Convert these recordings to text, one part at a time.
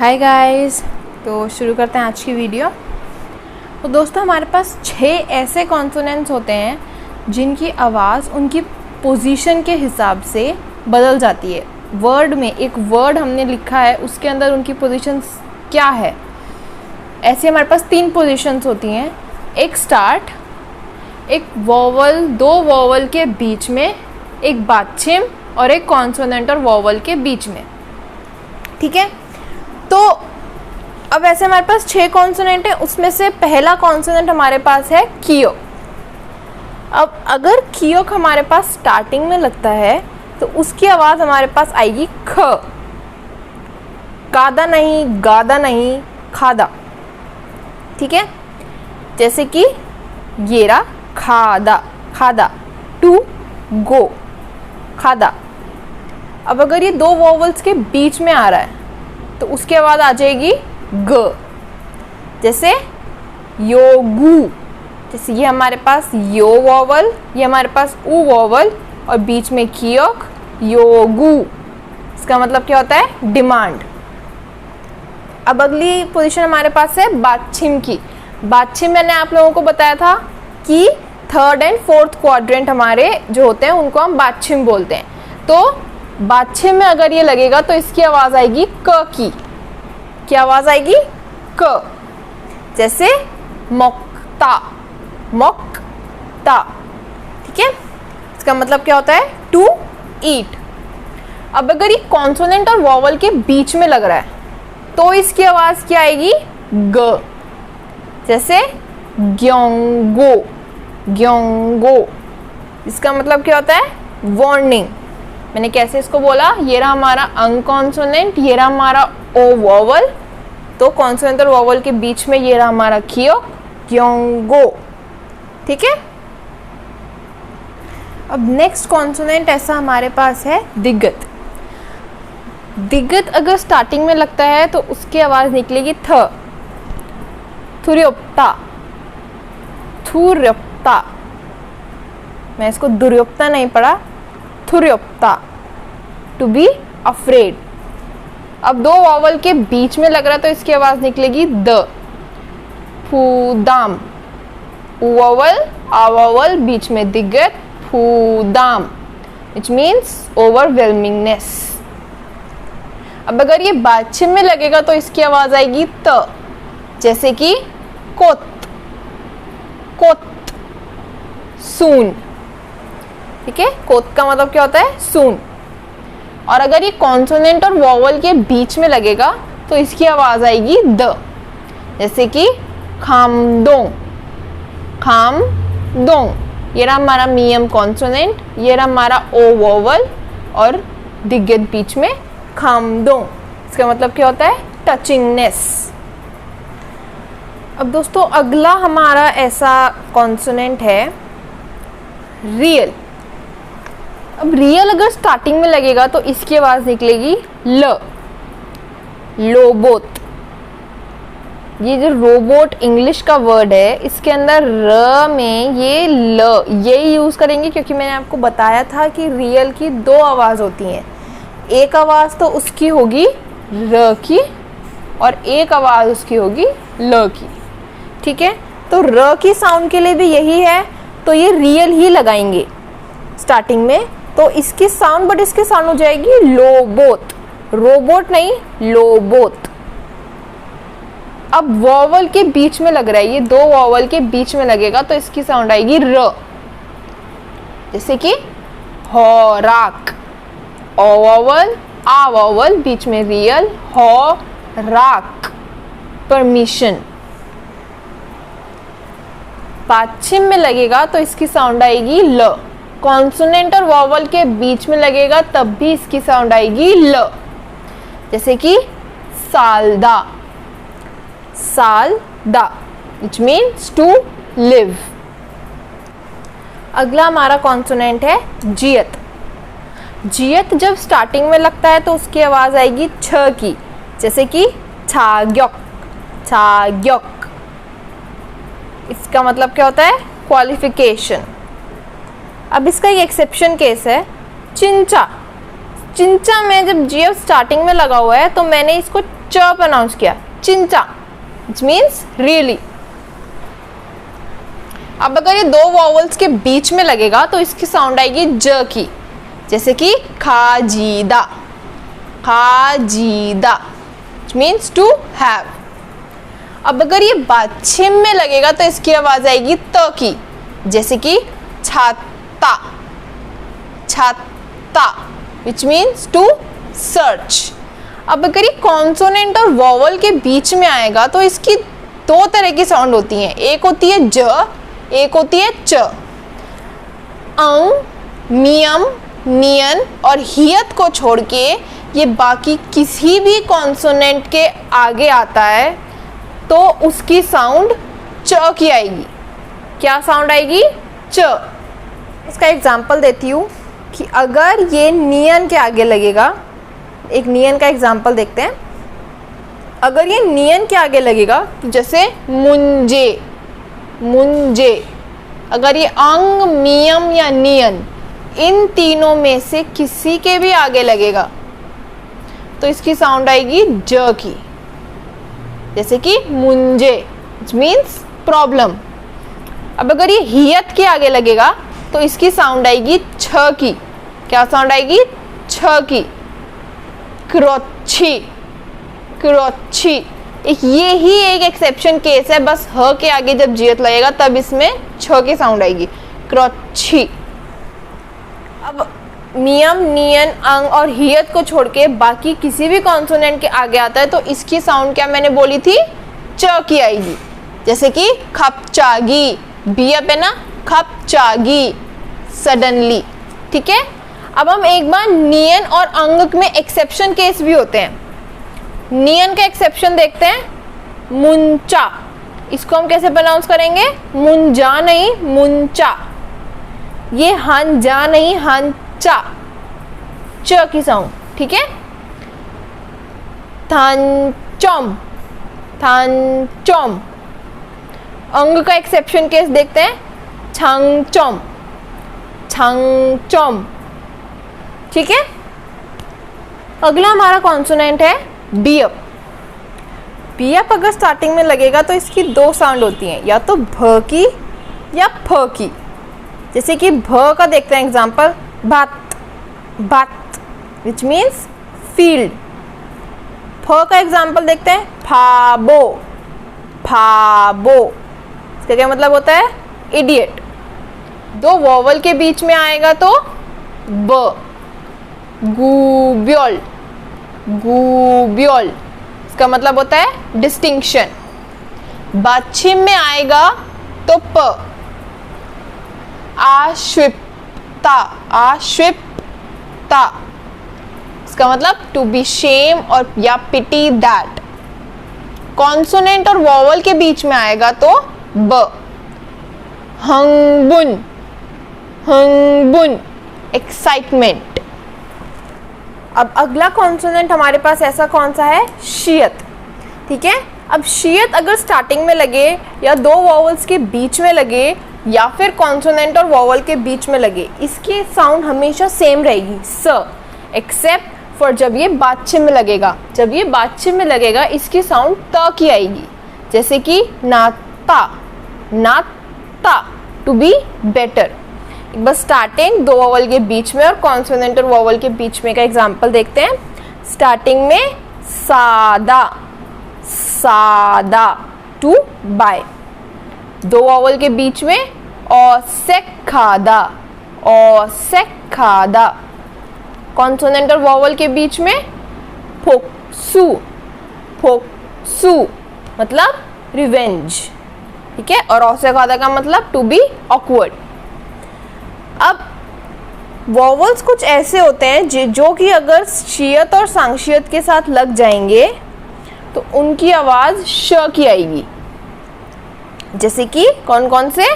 Hi guys. तो शुरू करते हैं आज की वीडियो। तो दोस्तों हमारे पास 6 ऐसे कॉन्सोनेंट्स होते हैं जिनकी आवाज़ उनकी पोजीशन के हिसाब से बदल जाती है। वर्ड में एक वर्ड हमने लिखा है, उसके अंदर उनकी पोजीशन क्या है। ऐसे हमारे पास 3 पोजीशंस होती हैं, एक स्टार्ट, एक वोवल, 2 वोवल के बीच में, एक बादशिम और एक कॉन्सोनेंट और वोवल के बीच में। ठीक है, तो अब ऐसे हमारे पास 6 कॉन्सोनेंट है, उसमें से पहला कॉन्सोनेंट हमारे पास है कियोक। अब अगर कियोक हमारे पास स्टार्टिंग में लगता है तो उसकी आवाज़ हमारे पास आएगी ख, कादा नहीं, गादा नहीं, खादा। ठीक है, जैसे कि येरा खादा, खादा, टू गो, खादा। अब अगर ये 2 वोवल्स के बीच में आ रहा है तो उसकी आवाज़ आ जाएगी ग, जैसे योगू। जैसे ये हमारे पास यो वोवल, ये हमारे पास ऊ वोवल और बीच में कियोक, योगू। इसका मतलब क्या होता है? डिमांड। अब अगली पोजीशन हमारे पास है बादशिम की। बादशिम मैंने आप लोगों को बताया था कि 3rd and 4th क्वाड्रेंट हमारे जो होते हैं उनको हम बादशिम बोलते हैं। तो बादशिम में अगर ये लगेगा तो इसकी आवाज़ आएगी क की। क्या आवाज़ आएगी? क। जैसे मोक्ता, मोक्ता। ठीक है, इसका मतलब क्या होता है? To eat. अब अगर ये कॉन्सोनेंट और वोवल के बीच में लग रहा है तो इसकी आवाज़ क्या आएगी? ग। जैसे ग्योंगो, ग्योंगो। इसका मतलब क्या होता है? वार्निंग। मैंने कैसे इसको बोला? ये रहा हमारा अंग कॉन्सोनेंट, ये रहा हमारा ओ वोवल, तो कॉन्सोनेंट और वोवल के बीच में ये रहा हमारा कियोक, ग्योंगो। ठीक है, अब नेक्स्ट कॉन्सोनेंट ऐसा हमारे पास है दिगत। दिगत अगर स्टार्टिंग में लगता है तो उसकी आवाज़ निकलेगी थ, थुर्योप्ता, थुर्योप्ता। मैं इसको दुर्योप्ता नहीं पढ़ा, थुर्योप्ता, टू बी अफ्रेड। अब 2 वोवल के बीच में लग रहा है तो इसकी आवाज़ निकलेगी द, फूदाम। वोवल, आ वोवल, बीच में दिगत, फूदाम, विच मीन्स ओवरवेलमिंगनेस। अब अगर ये बादशिम में लगेगा तो इसकी आवाज़ आएगी त, जैसे कि कोत, कोत, सून। ठीक है, कोत का मतलब क्या होता है? सून। और अगर ये कॉन्सोनेंट और वोवल के बीच में लगेगा तो इसकी आवाज़ आएगी द, जैसे कि खामदोंग, खामदोंग। ये रहा हमारा मियम कॉन्सोनेंट, ये रहा हमारा ओ वोवल और दिग्गत बीच में, खामदोंग। इसका मतलब क्या होता है? टचिंगनेस। अब दोस्तों अगला हमारा ऐसा कॉन्सोनेंट है रियल। अब रियल अगर स्टार्टिंग में लगेगा तो इसकी आवाज़ निकलेगी ल, लोबोट। ये जो रोबोट इंग्लिश का वर्ड है, इसके अंदर र में ये ल ये यूज़ करेंगे क्योंकि मैंने आपको बताया था कि रियल की 2 आवाज़ होती हैं। एक आवाज़ तो उसकी होगी र की और एक आवाज़ उसकी होगी ल की। ठीक है, तो र की साउंड के लिए भी यही है, तो ये रियल ही लगाएंगे स्टार्टिंग में, तो इसकी साउंड, बट इसकी साउंड हो जाएगी लोबोट, रोबोट नहीं, लोबोट। अब वोवल के बीच में लग रहा है, ये 2 वोवल के बीच में लगेगा तो इसकी साउंड आएगी र, जैसे कि हौराक। ओ वोवल, आ वोवल, बीच में रियल, हौराक, परमिशन। बादशिम में लगेगा तो इसकी साउंड आएगी ल, कॉन्सोनेंट और वोवल के बीच में लगेगा तब भी इसकी साउंड आएगी ल, जैसे कि सालदा, सालदा, विच मीन्स टू लिव। अगला हमारा कॉन्सोनेंट है जियत। जियत जब स्टार्टिंग में लगता है तो उसकी आवाज़ आएगी छ की, जैसे कि छाग्योक, छाग्योक। इसका मतलब क्या होता है? क्वालिफिकेशन। अब इसका एक एक्सेप्शन केस है चिंचा। चिंचा में जब जीएफ स्टार्टिंग में लगा हुआ है तो मैंने इसको च प्रोनाउंस किया, चिंचा, which means really। अब अगर ये दो वॉवल्स के बीच में लगेगा तो इसकी साउंड आएगी ज की, जैसे कि खाजीदा, खाजीदा, which means to have। अब अगर ये बाछिम में लगेगा तो इसकी आवाज आएगी त की, जैसे कि छाता, छाता, which means to search। अब अगर ये कॉन्सोनेंट और वॉवल के बीच में आएगा तो इसकी दो तरह की साउंड होती हैं, एक होती है ज, एक होती है च। अंग, मियम, नियन और हियत को छोड़ के ये बाकी किसी भी कॉन्सोनेंट के आगे आता है तो उसकी साउंड च की आएगी। क्या साउंड आएगी? च। इसका एग्जाम्पल देती हूँ कि अगर ये नियन के आगे लगेगा, एक नियन का एग्जाम्पल देखते हैं। अगर ये नियन के आगे लगेगा तो जैसे मुंजे, मुंजे। अगर ये अंग, मियम या नियन इन तीनों में से किसी के भी आगे लगेगा तो इसकी साउंड आएगी ज की, जैसे कि मुंजे, which means प्रॉब्लम। अब अगर ये हियत के आगे लगेगा तो इसकी साउंड आएगी छ की। क्या साउंड आएगी? छ की। क्रोच्छी, क्रोच्छी। ये ही एक एक्सेप्शन केस है, बस ह के आगे जब जियत लगेगा तब इसमें छ की साउंड आएगी, क्रोच्छी। अब मियम, नियन, अंग और हियत को छोड़ के बाकी किसी भी कॉन्सोनेंट के आगे आता है तो इसकी साउंड क्या मैंने बोली थी? च की आएगी, जैसे कि खपचागी, बियप है ना, खपचागी, सडनली। ठीक है। अब हम एक बार नियन और अंग में एक्सेप्शन केस भी होते हैं। नियन का एक्सेप्शन देखते हैं, मुंचा। इसको हम कैसे प्रोनाउंस करेंगे? मुंजा नहीं, मुंचा। ये हंजा नहीं, हंचा, च की साउंड। ठीक है। थंचम, थंचम। अंग का एक्सेप्शन केस देखते हैं, छंगचम, छंगचम। ठीक है। अगला हमारा कॉन्सोनेंट है बियप। बियप अगर स्टार्टिंग में लगेगा तो इसकी दो साउंड होती हैं, या तो भ की या फ की। जैसे कि भ का देखते हैं एग्जाम्पल, भात, भात, विच मीन्स फील्ड। फ का एग्जाम्पल देखते हैं, फाबो, फाबो। इसका क्या मतलब होता है? इडियट। दो वॉवल के बीच में आएगा तो ब, गुब्योल, गुब्योल। इसका मतलब होता है डिस्टिंक्शन। बाछिम में आएगा तो प, आश्विप्ता, आश्विप्ता। इसका मतलब टू बी शेम और या पिटी दैट। कॉन्सोनेंट और वॉवल के बीच में आएगा तो ब, हंगबुन, हंगबुन, एक्साइटमेंट। अब अगला कॉन्सोनेंट हमारे पास ऐसा कौन सा है? शियत। ठीक है। अब शियत अगर स्टार्टिंग में लगे या दो वॉवल्स के बीच में लगे या फिर कॉन्सोनेंट और वॉवल के बीच में लगे, इसकी साउंड हमेशा सेम रहेगी, स, एक्सेप्ट फॉर जब ये बाछिम में लगेगा। जब ये बाछिम में लगेगा इसकी साउंड त की आएगी, जैसे कि नाता, नाता, टू बी बेटर। बस स्टार्टिंग दो वॉवल के बीच में और कॉन्सोनेंट और वॉवल के बीच में का एग्जांपल देखते हैं। स्टार्टिंग में सादा, सादा, टू बाय। दो वॉवल के बीच में औसेखादा, औसेखादा। कॉन्सोनेंट और वॉवल के बीच में फोक्सू, फोक्सू, मतलब रिवेंज। ठीक है। और औसेखादा का मतलब टू बी ऑकवर्ड। अब वॉवल्स कुछ ऐसे होते हैं जो कि अगर शियत और सांशियत के साथ लग जाएंगे तो उनकी आवाज श की आएगी। जैसे कि कौन कौन से?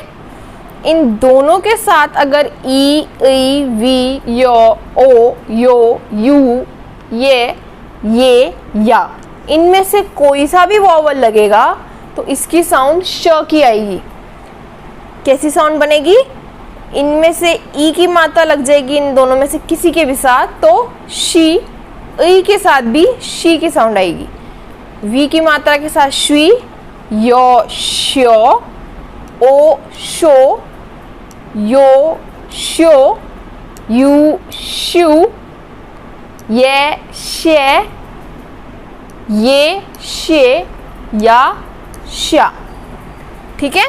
इन दोनों के साथ अगर ई, we, yo, O, yo, you, ये, या, इनमें से कोई सा भी वॉवल लगेगा तो इसकी साउंड श की आएगी। कैसी साउंड बनेगी? इनमें से ई की मात्रा लग जाएगी इन दोनों में से किसी के भी साथ तो शी, ई के साथ भी शी की साउंड आएगी। वी की मात्रा के साथ श्वी, यो श्यो, ओ शो, यो श्यो, यू श्यू, ये शे, ये शे, या श्या। ठीक है।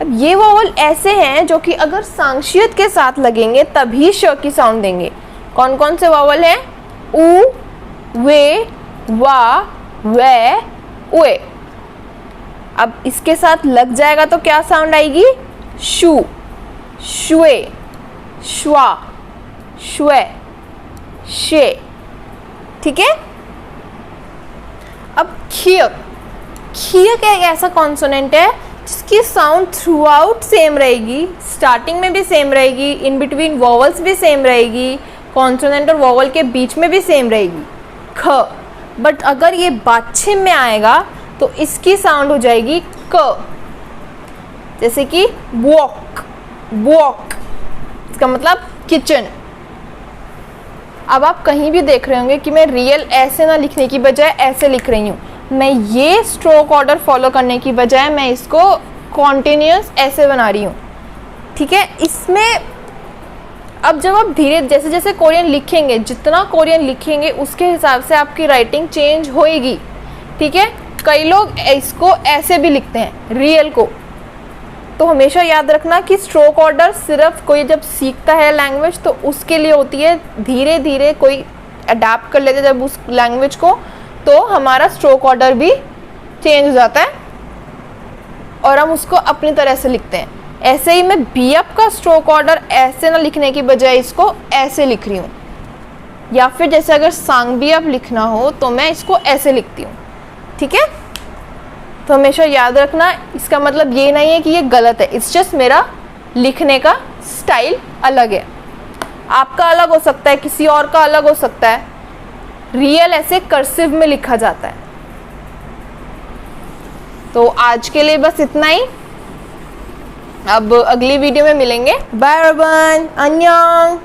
अब ये वोवल ऐसे हैं जो कि अगर सांक्षियत के साथ लगेंगे तभी श की साउंड देंगे। कौन कौन से वोवल हैं? उ, वे, वा, वे, उए। अब इसके साथ लग जाएगा तो क्या साउंड आएगी? शु, श्वे, श्वा, श्वे, शे। ठीक है। अब खियक, खियक एक ऐसा कॉन्सोनेंट है जिसकी साउंड थ्रू आउट सेम रहेगी, स्टार्टिंग में भी सेम रहेगी, इन बिटवीन वोवल्स भी सेम रहेगी, कॉन्सोनेंट और वोवल के बीच में भी सेम रहेगी, ख। बट अगर ये बाच्छिम में आएगा तो इसकी साउंड हो जाएगी क। जैसे कि वॉक, वॉक, इसका मतलब किचन। अब आप कहीं भी देख रहे होंगे कि मैं रियल ऐसे ना लिखने की बजाय ऐसे लिख रही हूँ। मैं ये स्ट्रोक ऑर्डर फॉलो करने की बजाय मैं इसको कॉन्टिन्यूस ऐसे बना रही हूँ। ठीक है। इसमें अब जब आप धीरे जैसे जैसे कोरियन लिखेंगे, जितना कोरियन लिखेंगे उसके हिसाब से आपकी राइटिंग चेंज होएगी। ठीक है। कई लोग इसको ऐसे भी लिखते हैं, रियल को। तो हमेशा याद रखना कि स्ट्रोक ऑर्डर सिर्फ कोई जब सीखता है लैंग्वेज तो उसके लिए होती है। धीरे धीरे कोई अडेप्ट कर लेते हैं जब उस लैंग्वेज को, तो हमारा स्ट्रोक ऑर्डर भी चेंज हो जाता है और हम उसको अपनी तरह से लिखते हैं। ऐसे ही मैं बी अप का स्ट्रोक ऑर्डर ऐसे ना लिखने की बजाय इसको ऐसे लिख रही हूँ, या फिर जैसे अगर सांग बी अप लिखना हो तो मैं इसको ऐसे लिखती हूँ। ठीक है। तो हमेशा याद रखना, इसका मतलब ये नहीं है कि ये गलत है, इट्स जस्ट मेरा लिखने का स्टाइल अलग है। आपका अलग हो सकता है, किसी और का अलग हो सकता है। रियल ऐसे कर्सिव में लिखा जाता है। तो आज के लिए बस इतना ही। अब अगली वीडियो में मिलेंगे। Bye everyone, अन्यंग।